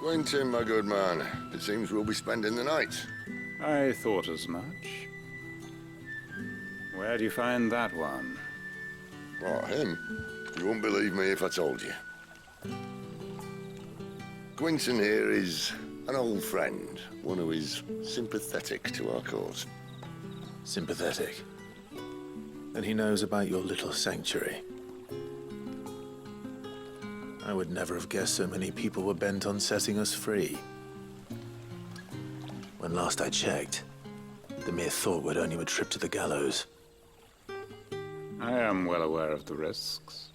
Quentin, my good man. It seems we'll be spending the night. I thought as much. Where do you find that one? What, him? You wouldn't believe me if I told you. Quentin here is an old friend, one who is sympathetic to our cause. Sympathetic? And he knows about your little sanctuary. I would never have guessed so many people were bent on setting us free. When last I checked, the mere thought would earn you a trip to the gallows. I am well aware of the risks,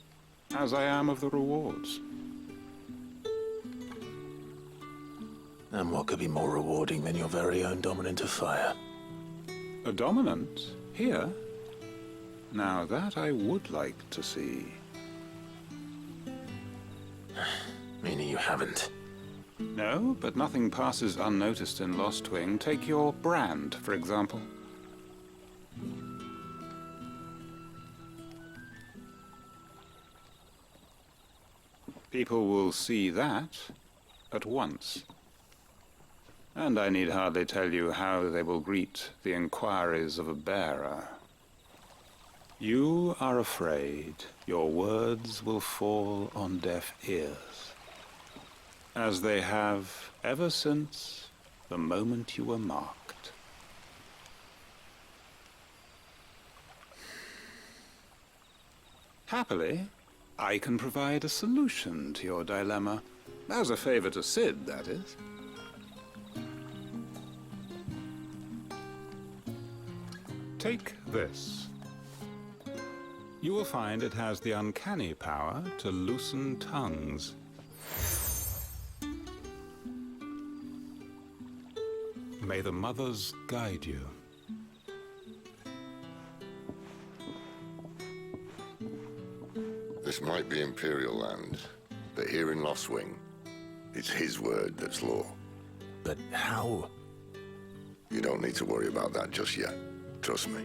as I am of the rewards. And what could be more rewarding than your very own dominant of fire? A dominant? Here? Now that I would like to see. Meaning you haven't? No, but nothing passes unnoticed in Lost Wing. Take your brand, for example. People will see that at once. And I need hardly tell you how they will greet the inquiries of a bearer. You are afraid your words will fall on deaf ears, as they have ever since the moment you were marked. Happily, I can provide a solution to your dilemma. As a favor to Sid, that is. Take this. You will find it has the uncanny power to loosen tongues. May the mothers guide you. This might be Imperial land, but here in Lost Wing, it's his word that's law. But how? You don't need to worry about that just yet. Trust me.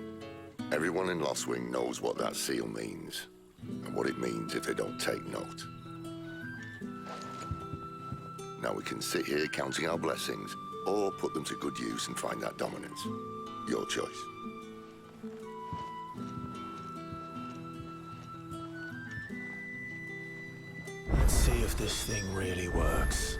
Everyone in Lost Wing knows what that seal means, and what it means if they don't take note. Now we can sit here counting our blessings, or put them to good use and find that dominance. Your choice. Let's see if this thing really works.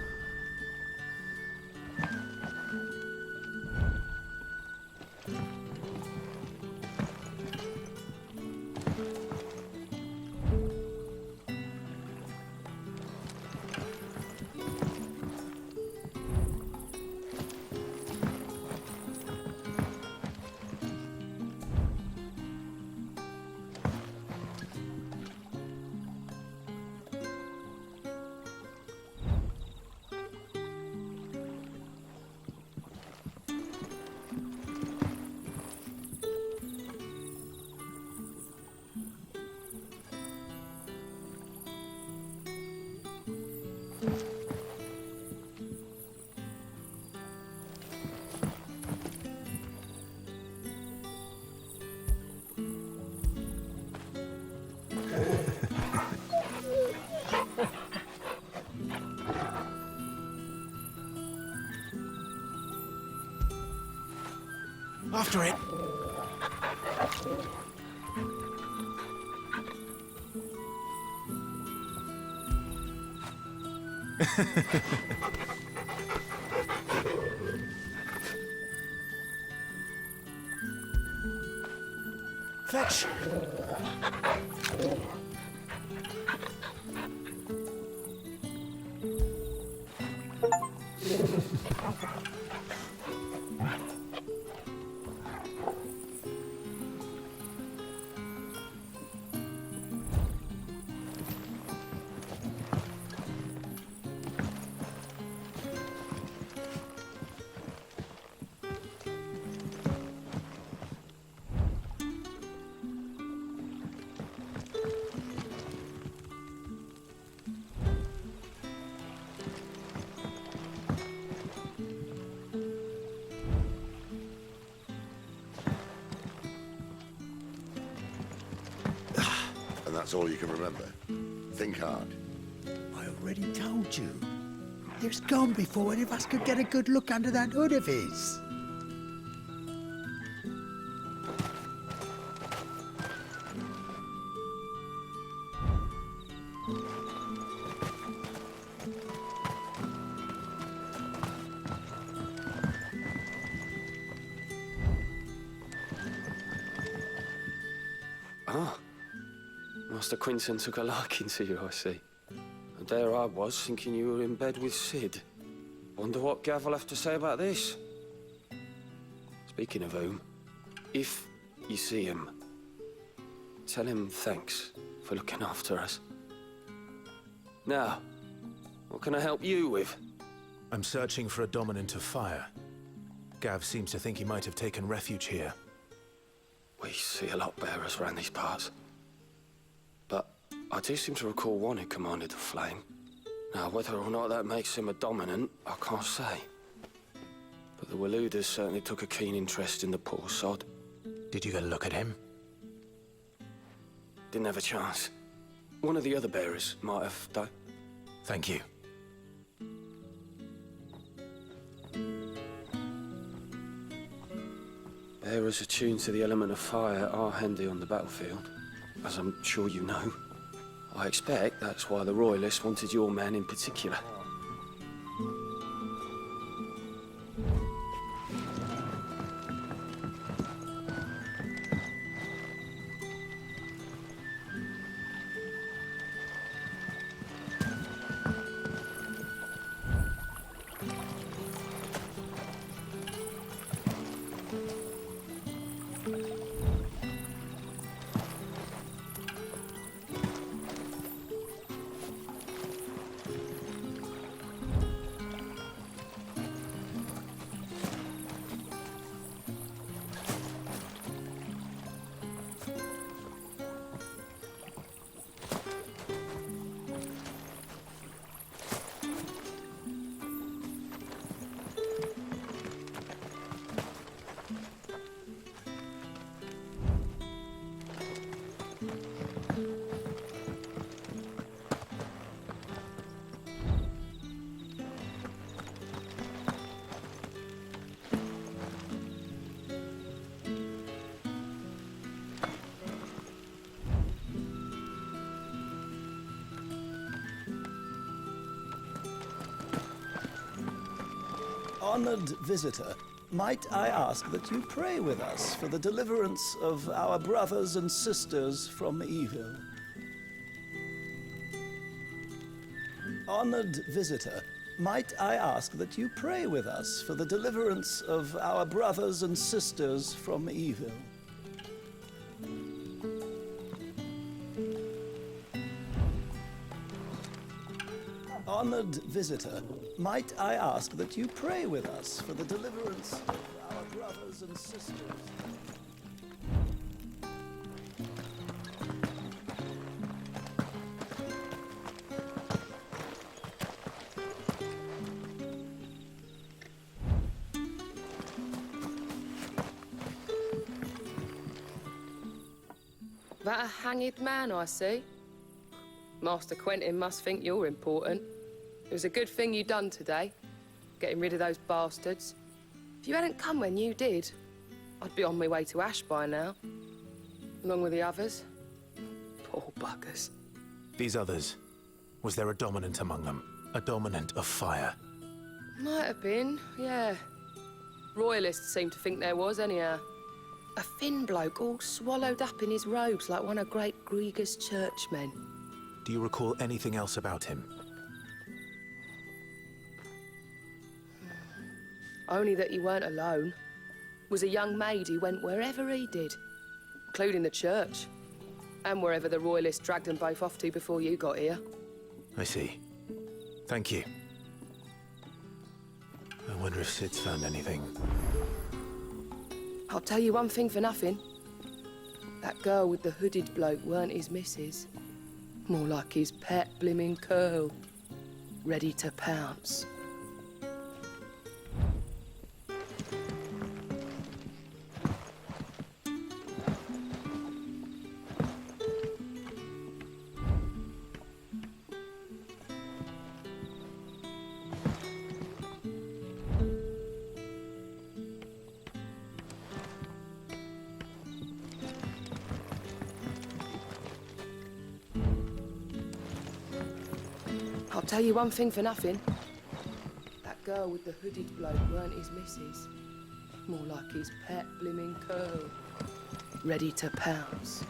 After it. Fetch. And that's all you can remember. Think hard. I already told you. He was gone before any of us could get a good look under that hood of his. Ah, Master Quinton took a liking to you, I see. And there I was, thinking you were in bed with Sid. Wonder what Gav will have to say about this. Speaking of whom, if you see him, tell him thanks for looking after us. Now, what can I help you with? I'm searching for a dominant of fire. Gav seems to think he might have taken refuge here. We see a lot bearers around these parts. But I do seem to recall one who commanded the flame. Now, whether or not that makes him a dominant, I can't say. But the Waluders certainly took a keen interest in the poor sod. Did you get a look at him? Didn't have a chance. One of the other bearers might have, though. Thank you. Bearers attuned to the element of fire are handy on the battlefield, as I'm sure you know. I expect that's why the Royalists wanted your man in particular. Honored visitor, might I ask that you pray with us for the deliverance of our brothers and sisters from evil? Honored visitor, might I ask that you pray with us for the deliverance of our brothers and sisters from evil? Honored visitor, might I ask that you pray with us for the deliverance of our brothers and sisters? That a hanged man, I see. Master Quentin must think you're important. It was a good thing you done today, getting rid of those bastards. If you hadn't come when you did, I'd be on my way to Ash by now, along with the others. Poor buggers. These others, was there a dominant among them? A dominant of fire? Might have been, yeah. Royalists seem to think there was, anyhow. A thin bloke all swallowed up in his robes like one of great Grieger's churchmen. Do you recall anything else about him? Only that he weren't alone. Was a young maid who went wherever he did, including the church, and wherever the Royalists dragged them both off to before you got here. I see. Thank you. I wonder if Sid's found anything. I'll tell you one thing for nothing. That girl with the hooded bloke weren't his missus. More like his pet blimmin' curl. Ready to pounce. tell you one thing for nothing. That girl with the hooded bloke weren't his missus. More like his pet blimmin' curl. Ready to pounce.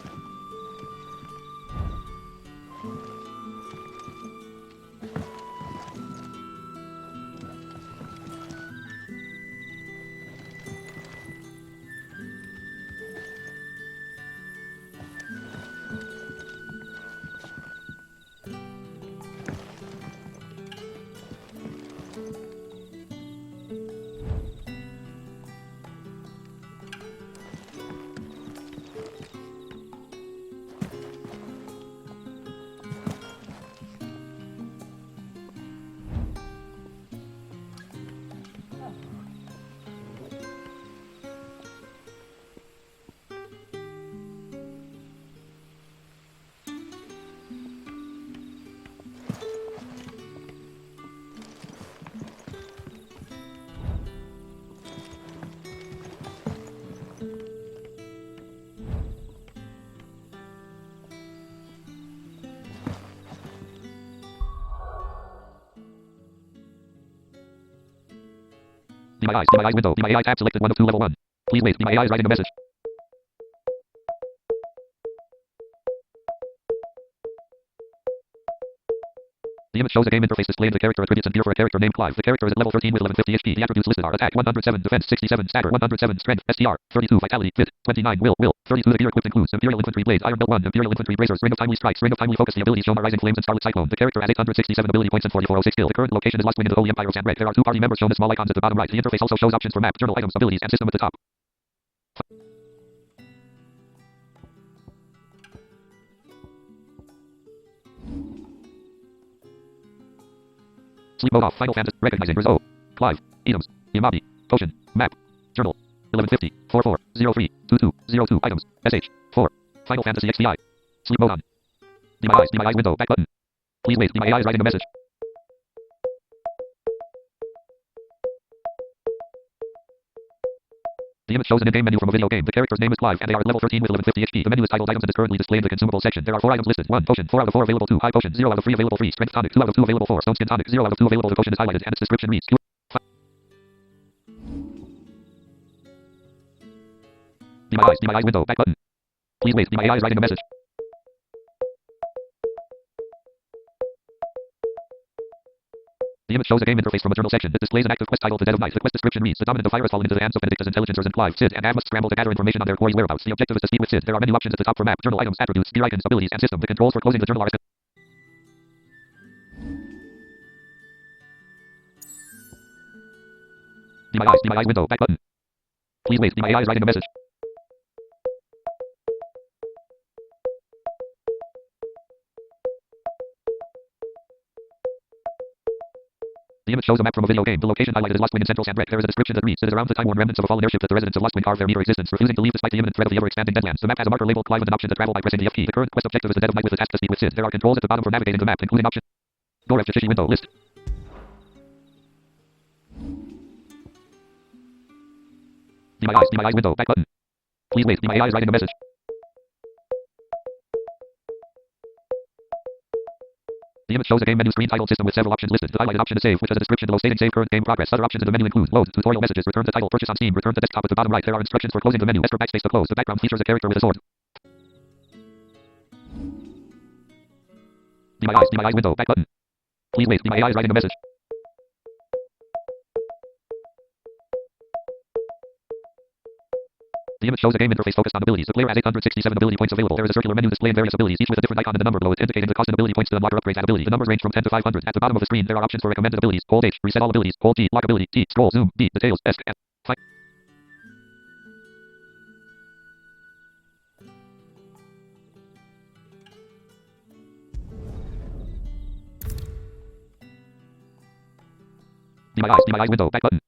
DMI window. DMI tab selected 1 of 2 level 1. Please wait. DMI is writing a message. The image shows a game interface displaying the character attributes and gear for a character named Clive. The character is at level 13 with 1150 HP. The attributes listed are attack 107, defense 67, stagger 107, strength, STR 32, vitality, fit 29, will 32. The gear equipped includes Imperial Infantry blades, Iron Belt 1, Imperial Infantry bracers, ring of timely strikes, ring of timely focus. The abilities shown are Rising Flames and Scarlet Cyclone. The character has 867 ability points and 4406 skill. The current location is Lostwing in the Holy Empire of Sanreg. There are 2 party members shown as small icons at the bottom right. The interface also shows options for map, journal, items, abilities, and system at the top. Sleep mode off. Final Fantasy. Recognizing. Rezo. Clive. Items. Yamadi. Potion. Map. Journal. 1150. 4403. 2202. Items. SH. 4. Final Fantasy XVI. Sleep mode on. DMI eyes window. Back button. Please wait. DMI is writing a message. The image shows an in-game menu from a video game. The character's name is Clive, and they are at level 13 with 1150 HP. The menu is titled Items and is currently displayed in the consumable section. There are 4 items listed. 1 potion, 4 out of 4 available. 2 high potion, 0 out of 3 available. 3 strength tonic, 2 out of 2 available. 4 stone skin tonic, 0 out of 2 available. The potion is highlighted, and its description reads: DMI window. Back button. Please wait. DMI is writing a message. The image shows a game interface from a journal section. It displays an active quest titled The Dead of Night. The quest description reads: the dominant of fire has fallen into the hands of Benedicta's intelligenters and Clive, Sid, and Av must scramble to gather information on their quarry's whereabouts. The objective is to speak with Sid. There are menu options at the top for map, journal, items, attributes, gear icons, abilities, and system. The controls for closing the journal are DMI window. Back button. Please wait. DMI is writing a message. The image shows a map from a video game. The location highlighted is Lostwing in central Sanreg. There is a description that reads: it is around the time-worn remnants of a fallen airship that the residents of Lostwing carve their meager existence, refusing to leave despite the imminent threat of the ever-expanding Deadlands. The map has a marker labeled Clive with an option to travel by pressing the F key. The current quest objective is the Dead of Night with the task to speak with Sid. There are controls at the bottom for navigating the map, including option Door XVI window list. DMI window. Back button. Please wait. DMI is writing a message. The image shows a game menu screen titled System with several options listed. The highlighted option is Save, which has a description below stating Save current game progress. Other options in the menu include Load, Tutorial Messages, Return to Title, Purchase on Steam, Return to Desktop at the bottom right. There are instructions for closing the menu. Enter backspace to close. The background features a character with a sword. DMI window. Back button. Please wait. DMI is writing a message. The image shows a game interface focused on abilities. The player has 867 ability points available. There is a circular menu displaying various abilities, each with a different icon and a number below it, indicating the cost and ability points to unlock or upgrade that ability. The numbers range from 10 to 500. At the bottom of the screen, there are options for recommended abilities. Hold H, reset all abilities. Hold T, lock ability. T, scroll, zoom, D, details, S, F. DMI window. Back button.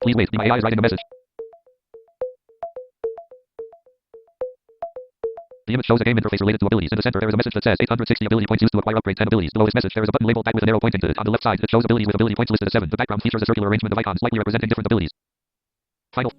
Please wait. DMI is writing a message. The image shows a game interface related to abilities. In the center, there is a message that says 860 ability points used to acquire upgrade 10 abilities. Below this message, there is a button labeled back with an arrow pointing to it. On the left side, it shows abilities with ability points listed as 7. The background features a circular arrangement of icons, likely representing different abilities. Final.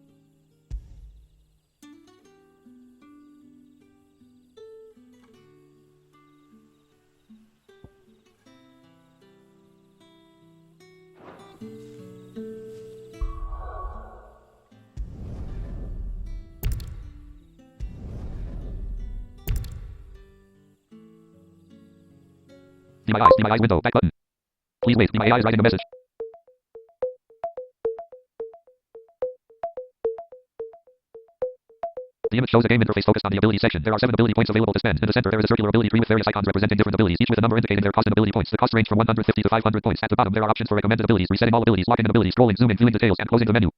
DMI window, back button. Please wait, DMI is writing a message. The image shows a game interface focused on the ability section. There are 7 ability points available to spend. In the center, there is a circular ability tree with various icons representing different abilities, each with a number indicating their cost and ability points. The costs range from 150 to 500 points. At the bottom, there are options for recommended abilities, resetting all abilities, locking an ability, scrolling, zooming, viewing details, and closing the menu.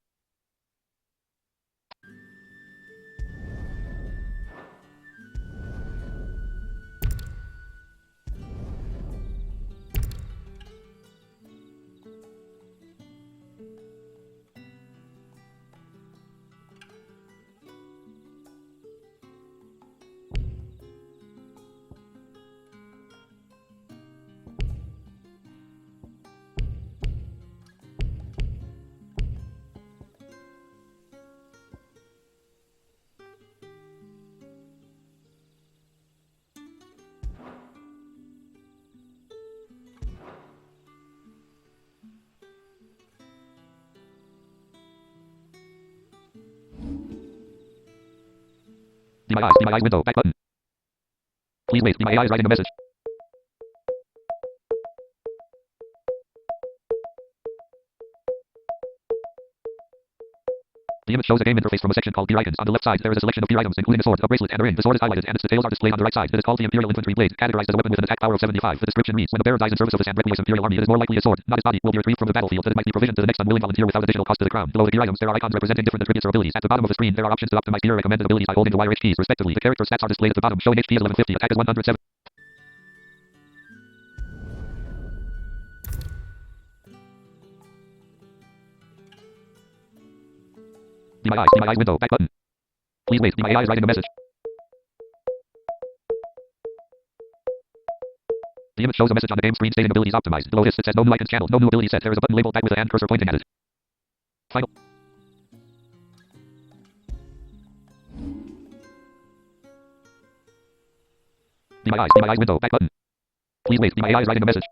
DMI window, back button. Please wait, DMI is writing a message. The image shows a game interface from a section called gear icons. On the left side, there is a selection of gear items, including a sword, a bracelet, and a ring. The sword is highlighted, and its details are displayed on the right side. It is called the Imperial Infantry Blade, categorized as a weapon with an attack power of 75. The description reads, when the bearer dies in service of the Sandrequia's Imperial Army, it is more likely his sword, not his body, will be retrieved from the battlefield, that it might be provisioned to the next unwilling volunteer without additional cost to the crown. Below the gear items, there are icons representing different attributes or abilities. At the bottom of the screen, there are options to optimize gear recommended abilities by holding the Y or H keys, respectively. The character stats are displayed at the bottom, showing HP is 1150, attack is 107. DMI window, back button. Please wait, DMI is writing a message. The image shows a message on the game screen stating abilities optimized. Below this, it says no new icons channel, no new ability set. There is a button labeled back with a hand cursor pointing at it. Final. DMI window, back button. Please wait, DMI is writing a message.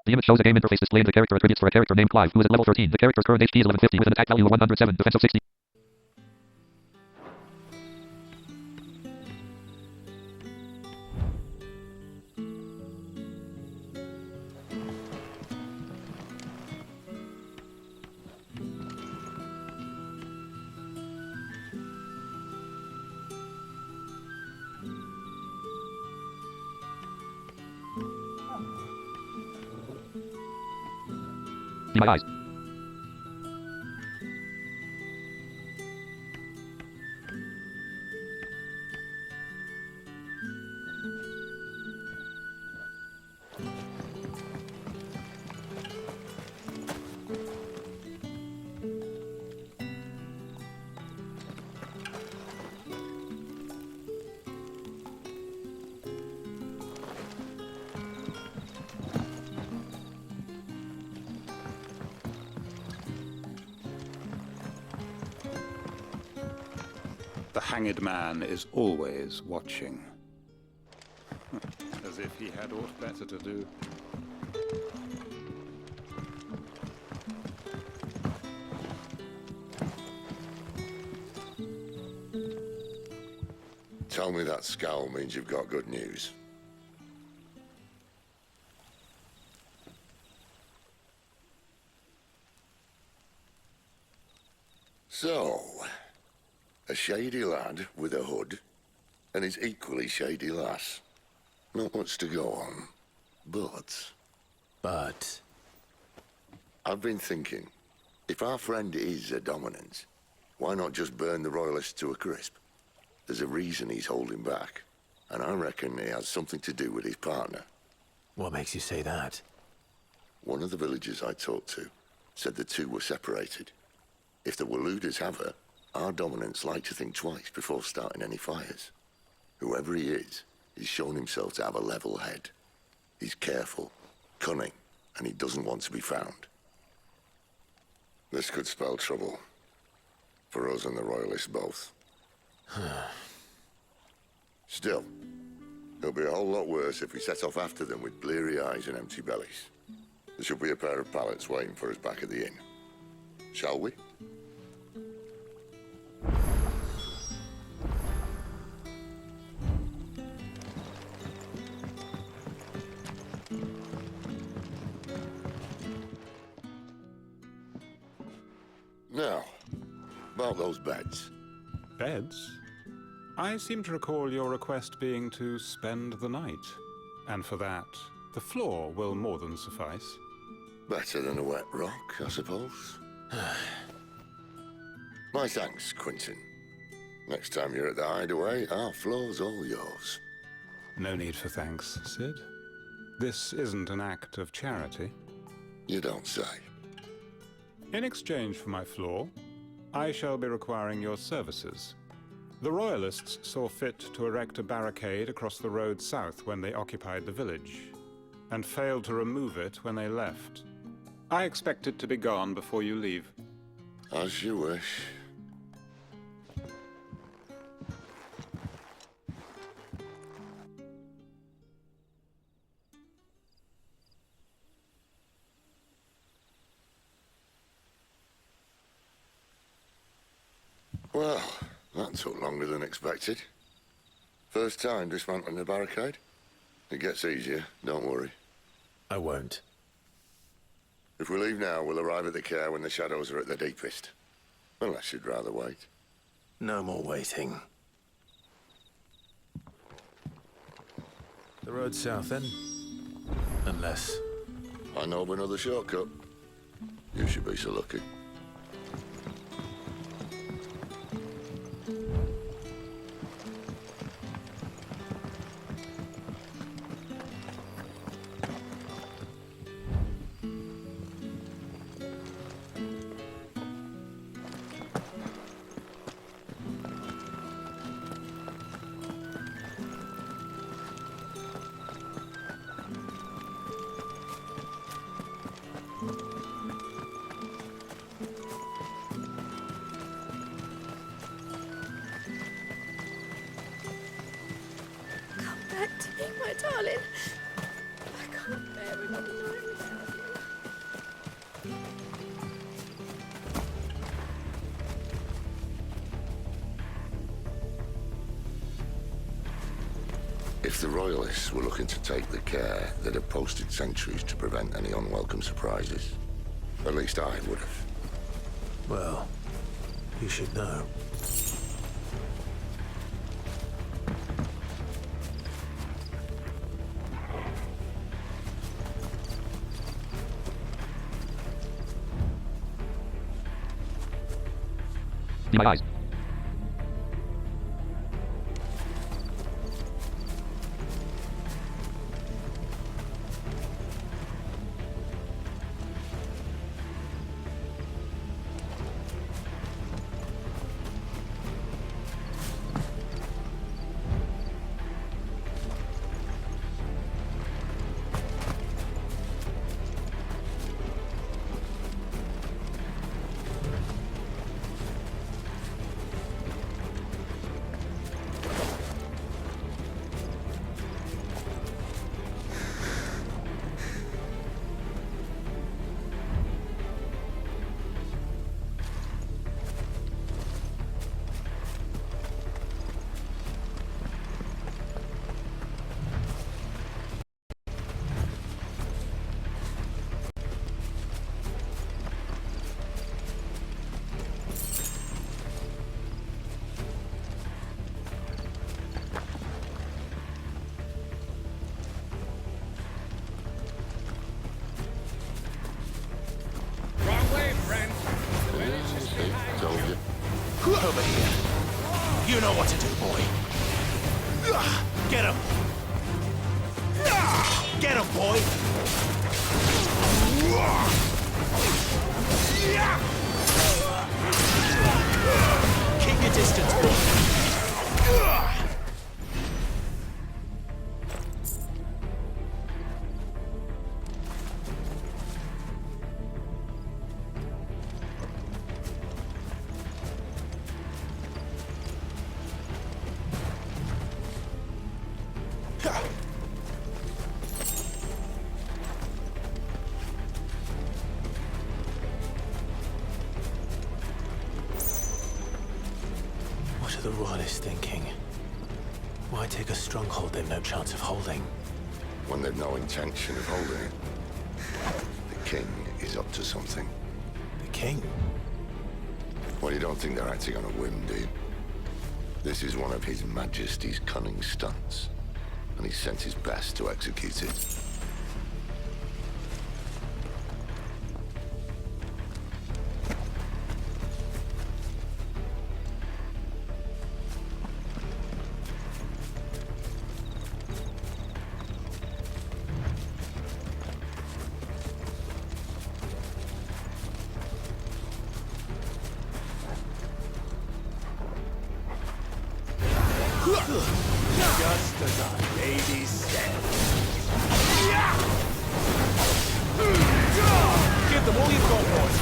The image shows a game interface displaying the character attributes for a character named Clive, who is at level 13. The character's current HP is 1150 with an attack value of 107, defense of 60. DMI. The hanged man is always watching. As if he had aught better to do. Tell me that scowl means you've got good news. So, a shady lad with a hood, and his equally shady lass. Not much to go on, but... I've been thinking, if our friend is a dominant, why not just burn the royalists to a crisp? There's a reason he's holding back, and I reckon he has something to do with his partner. What makes you say that? One of the villagers I talked to said the two were separated. If the Waluders have her, our dominants like to think twice before starting any fires. Whoever he is, he's shown himself to have a level head. He's careful, cunning, and he doesn't want to be found. This could spell trouble. For us and the Royalists both. Still, it'll be a whole lot worse if we set off after them with bleary eyes and empty bellies. There should be a pair of pallets waiting for us back at the inn. Shall we? Now, about those beds. Beds? I seem to recall your request being to spend the night. And for that, the floor will more than suffice. Better than a wet rock, I suppose. My thanks, Quentin. Next time you're at the hideaway, our floor's all yours. No need for thanks, Sid. This isn't an act of charity. You don't say. In exchange for my floor, I shall be requiring your services. The Royalists saw fit to erect a barricade across the road south when they occupied the village, and failed to remove it when they left. I expect it to be gone before you leave. As you wish. Well, that took longer than expected. First time dismantling the barricade? It gets easier, don't worry. I won't. If we leave now, we'll arrive at the care when the shadows are at their deepest. Unless you'd rather wait. No more waiting. The road south, then? Unless... I know of another shortcut. You should be so lucky. Back to me, my darling. I can't bear another night without you. If the Royalists were looking to take the care, they'd have posted sentries to prevent any unwelcome surprises. At least I would have. Well, you should know. Be my eyes. Told you. Over here. You know what to do, boy. Get him. Get him, boy. Keep your distance, boy. What are the Royalists thinking? Why take a stronghold they've no chance of holding? When they've no intention of holding it. The king is up to something. The king? Well, you don't think they're acting on a whim, do you? This is one of His Majesty's cunning stunts, and he sent his best to execute it. Just as our lady said. Give them all you've got, boys.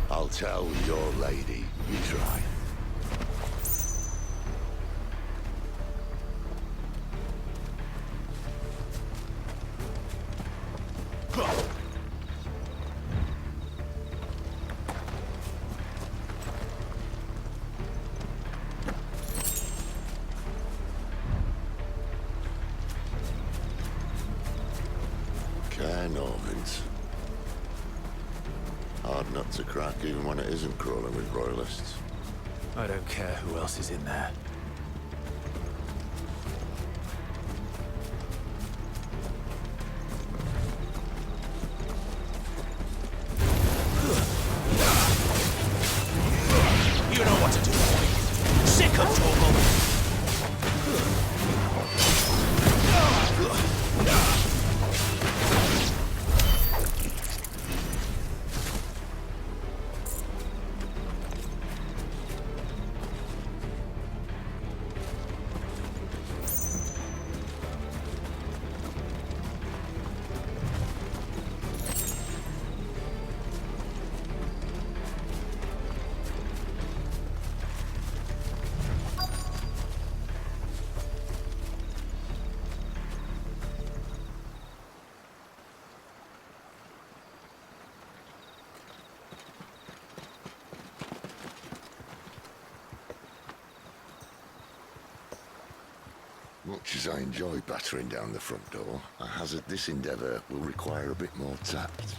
I'll tell your lady he's right. Norvins. Hard nut to crack, even when it isn't crawling with royalists. I don't care who else is in there. You know what to do, boy. Sick of trouble. Much as I enjoy battering down the front door, I hazard this endeavour will require a bit more tact.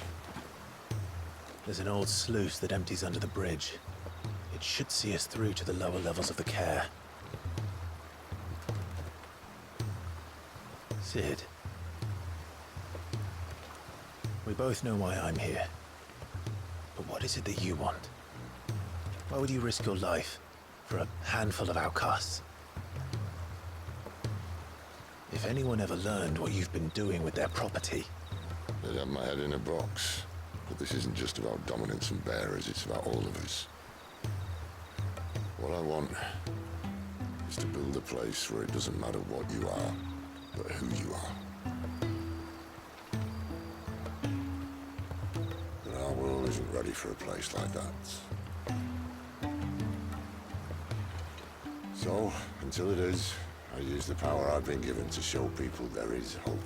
There's an old sluice that empties under the bridge. It should see us through to the lower levels of the care. Sid. We both know why I'm here. But what is it that you want? Why would you risk your life for a handful of outcasts? If anyone ever learned what you've been doing with their property... They'd have my head in a box. But this isn't just about dominance and bearers, it's about all of us. What I want is to build a place where it doesn't matter what you are, but who you are. But our world isn't ready for a place like that. So, until it is, I use the power I've been given to show people there is hope.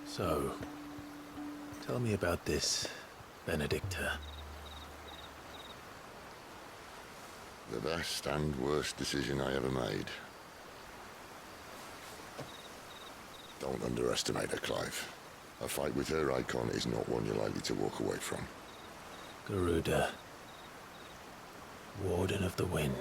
So, tell me about this, Benedicta. The best and worst decision I ever made. Don't underestimate her, Clive. A fight with her icon is not one you're likely to walk away from. Garuda. Warden of the Wind.